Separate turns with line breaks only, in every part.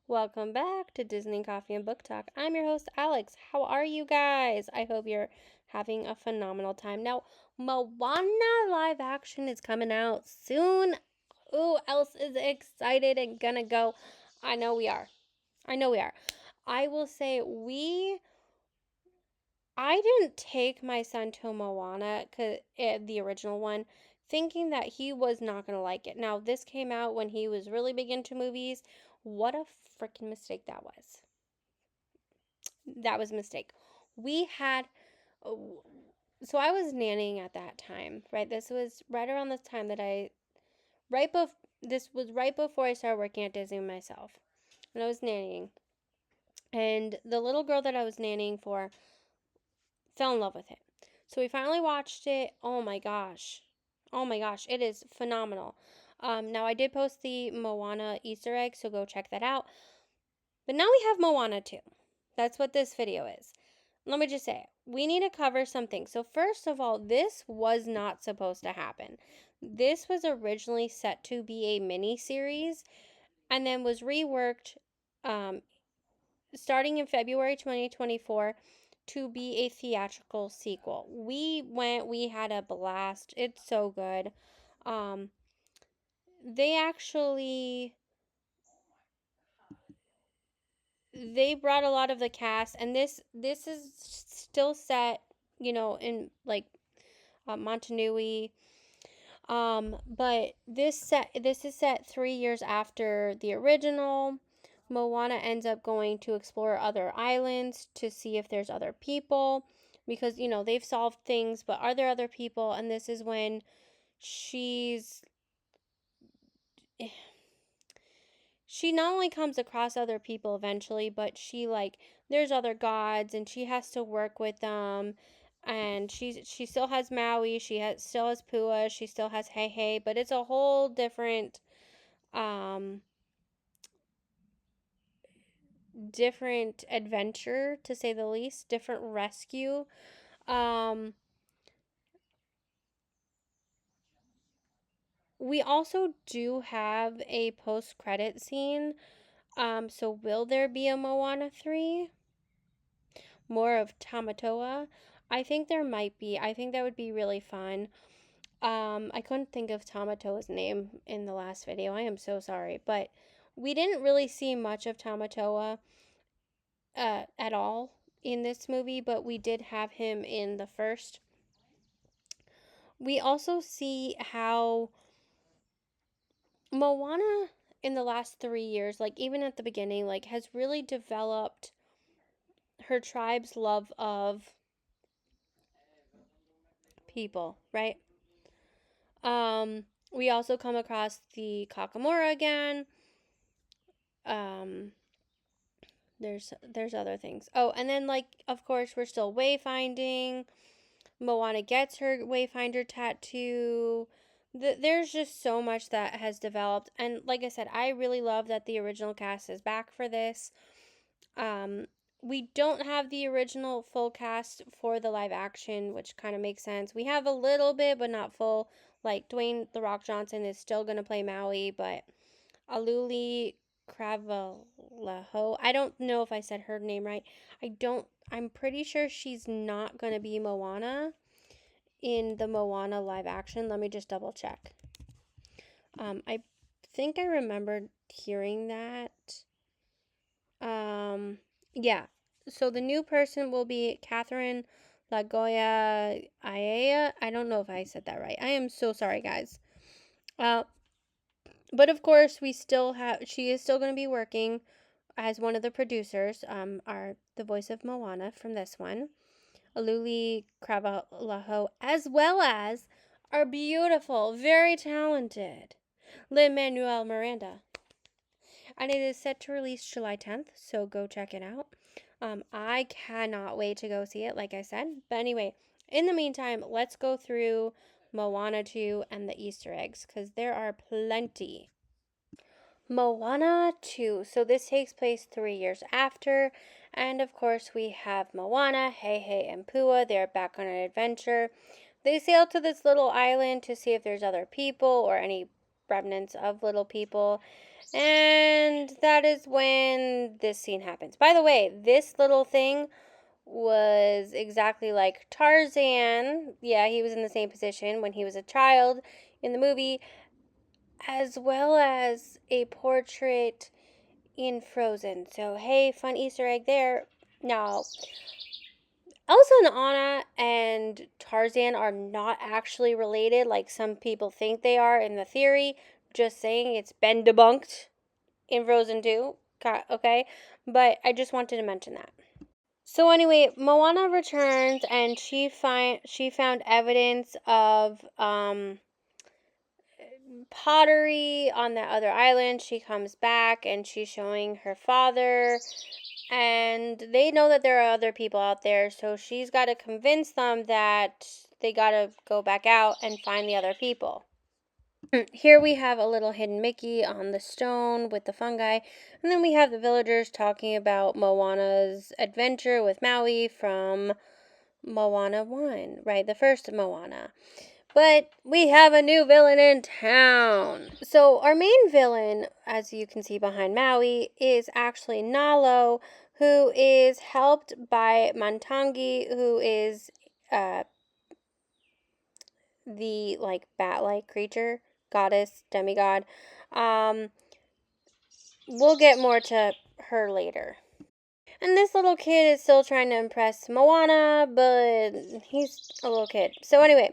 Welcome back to Disney Coffee and Book Talk. I'm your host, Alex. How are you guys? I hope you're having a phenomenal time. Now, Moana live action is coming out soon. Who else is excited and gonna go? I know we are. I know we are. I will say I didn't take my son to Moana, the original one, thinking that he was not going to like it. Now, this came out when he was really big into movies. What a freaking mistake that was. That was a mistake. We had, so I was nannying at that time, right? This was right around the time that this was right before I started working at Disney myself. And I was nannying. And the little girl that I was nannying for fell in love with it. So we finally watched it. Oh my gosh. Oh my gosh. It is phenomenal. Now, I did post the Moana Easter egg, so go check that out. But now we have Moana 2. That's what this video is. Let me just say, we need to cover some things. So first of all, this was not supposed to happen. This was originally set to be a mini series and then was reworked um, starting in February 2024 to be a theatrical sequel. We had a blast. It's so good. Um, they actually they brought a lot of the cast, and this is still set, in like Montanui. But this is set 3 years after the original. Moana ends up going to explore other islands to see if there's other people because they've solved things, but are there other people? And this is when she's she not only comes across other people eventually, but there's other gods and she has to work with them. And she still has Maui, still has Pua, she still has Hey Hey, but it's a whole um different adventure, to say the least, different rescue. Um we also do have a post-credit scene. So will there be a Moana 3? More of Tamatoa? I think there might be. I think that would be really fun. I couldn't think of Tamatoa's name in the last video. I am so sorry, but we didn't really see much of Tamatoa at all in this movie, but we did have him in the first. We also see how Moana in the last 3 years, like even at the beginning, like has really developed her tribe's love of people, right? We also come across the Kakamora again. Um, there's other things. Oh, and then of course we're still wayfinding. Moana gets her wayfinder tattoo. There's just so much that has developed, and like I said, I really love that the original cast is back for this. Um, we don't have the original full cast for the live action, which kind of makes sense. We have a little bit, but not full. Like Dwayne The Rock Johnson is still gonna play Maui, but Aluli Cravalaho. I don't know if I said her name right. I'm pretty sure she's not gonna be Moana in the Moana live action. Let me just double check. I think I remembered hearing that. Yeah. So the new person will be Catherine Lagoya Aiea. I don't know if I said that right. I am so sorry, guys. Uh, but of course, she is still going to be working as one of the producers. Are the voice of Moana from this one, Aluli Cravalaho, as well as our beautiful, very talented Lin-Manuel Miranda. And it is set to release July 10th, so go check it out. I cannot wait to go see it, like I said. But anyway, in the meantime, let's go through Moana 2 and the Easter eggs, because there are plenty. Moana 2. So this takes place 3 years after. And of course, we have Moana, Hey Hey, and Pua. They're back on an adventure. They sail to this little island to see if there's other people or any remnants of little people. And that is when this scene happens. By the way, this little thing was exactly like Tarzan. Yeah, he was in the same position when he was a child in the movie, as well as a portrait in Frozen. So, hey, fun Easter egg there. Now, Elsa and Anna and Tarzan are not actually related like some people think they are in the theory. Just saying, it's been debunked in Frozen 2. Okay? But I just wanted to mention that. So anyway, Moana returns and she found evidence of pottery on that other island. She comes back and she's showing her father, and they know that there are other people out there, so she's got to convince them that they got to go back out and find the other people. Here we have a little hidden Mickey on the stone with the fungi, and then we have the villagers talking about Moana's adventure with Maui from Moana 1, right? The first Moana. But we have a new villain in town. So, our main villain, as you can see behind Maui, is actually Nalo, who is helped by Mantangi, who is uh, the like bat-like creature, goddess, demigod. Um, we'll get more to her later. And this little kid is still trying to impress Moana, but he's a little kid. So anyway,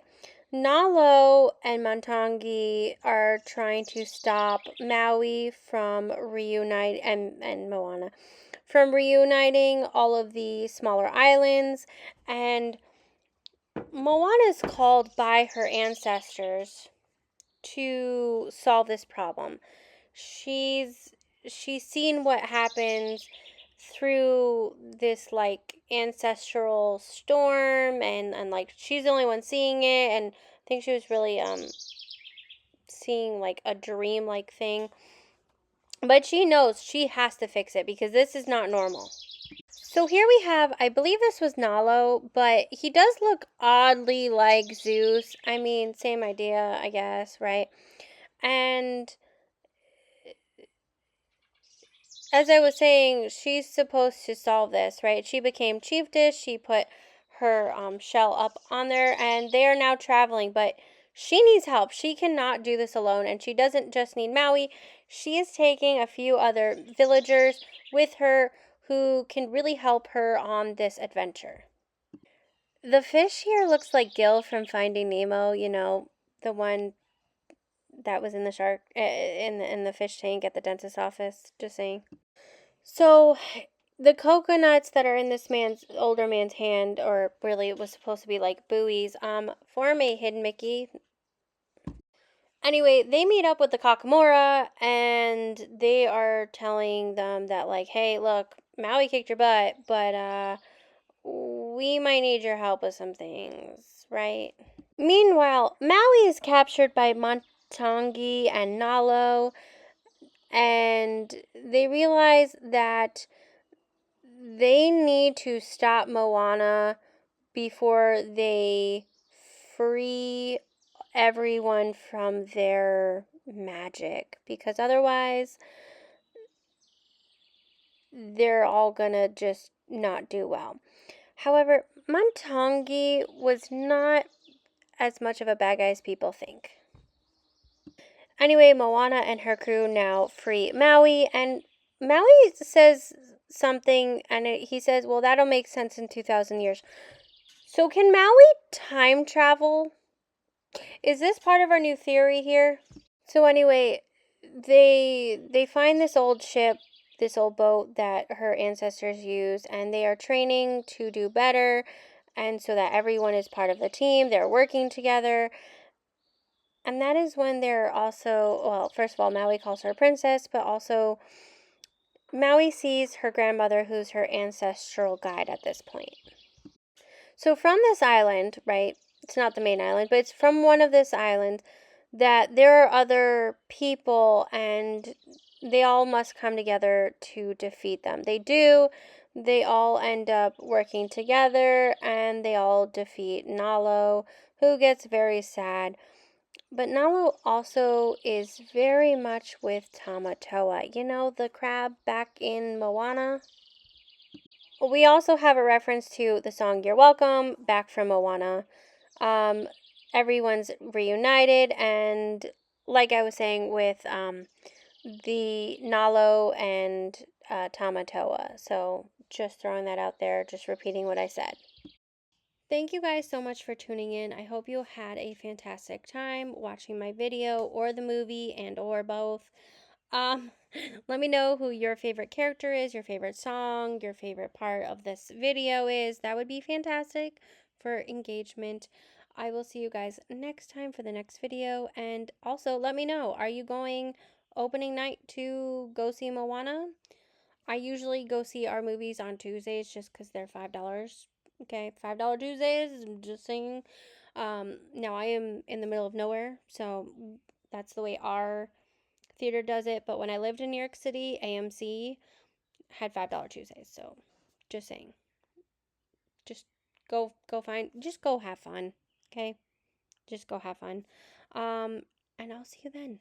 Nalo and Mantangi are trying to stop Maui from and Moana from reuniting all of the smaller islands, and Moana is called by her ancestors to solve this problem. She's she's seen what happens through this like ancestral storm, and like she's the only one seeing it, and I think she was really seeing like a dream like thing. But she knows she has to fix it because this is not normal. So here we have, I believe this was Nalo, but he does look oddly like Zeus. I mean, same idea, I guess, right? And as I was saying, she's supposed to solve this, right? She became chiefess. She put her shell up on there, and they are now traveling. But she needs help. She cannot do this alone, and she doesn't just need Maui. She is taking a few other villagers with her who can really help her on this adventure. The fish here looks like Gil from Finding Nemo. The one that was in the shark in the fish tank at the dentist's office. Just saying. So, the coconuts that are in this older man's hand, or really it was supposed to be like buoys, form a hidden Mickey. Anyway, they meet up with the Kakamora, and they are telling them that, like, hey, look, Maui kicked your butt, but we might need your help with some things, right? Meanwhile, Maui is captured by Montangi and Nalo, and they realize that they need to stop Moana before they free everyone from their magic, because otherwise they're all gonna just not do well. However, Montangi was not as much of a bad guy as people think. Anyway, Moana and her crew now free Maui, and Maui says something, and he says, well, that'll make sense in 2,000 years. So can Maui time travel? Is this part of our new theory here? So anyway, they find this old ship, this old boat that her ancestors used, and they are training to do better, and so that everyone is part of the team. They're working together. And that is when they're also, well, first of all, Maui calls her a princess, but also Maui sees her grandmother, who's her ancestral guide at this point. So from this island, right, it's not the main island, but it's from one of this island that there are other people, and they all must come together to defeat them. They do. They all end up working together, and they all defeat Nalo, who gets very sad. But Nalu also is very much with Tamatoa. You know, the crab back in Moana? We also have a reference to the song You're Welcome, back from Moana. Um, Everyone's reunited, and like I was saying with the Nalo and Tamatoa. So just throwing that out there, just repeating what I said. Thank you guys so much for tuning in. I hope you had a fantastic time watching my video or the movie and or both. Um, Let me know who your favorite character is, your favorite song, your favorite part of this video is. That would be fantastic for engagement. I will see you guys next time for the next video. And also, let me know, are you going opening night to go see Moana? I usually go see our movies on Tuesdays just because they're $5. Okay, $5 Tuesdays, just saying. Now I am in the middle of nowhere, so that's the way our theater does it. But when I lived in New York City, AMC had $5 Tuesdays. So just saying. Just just go have fun. Okay? Just go have fun. Um, and I'll see you then.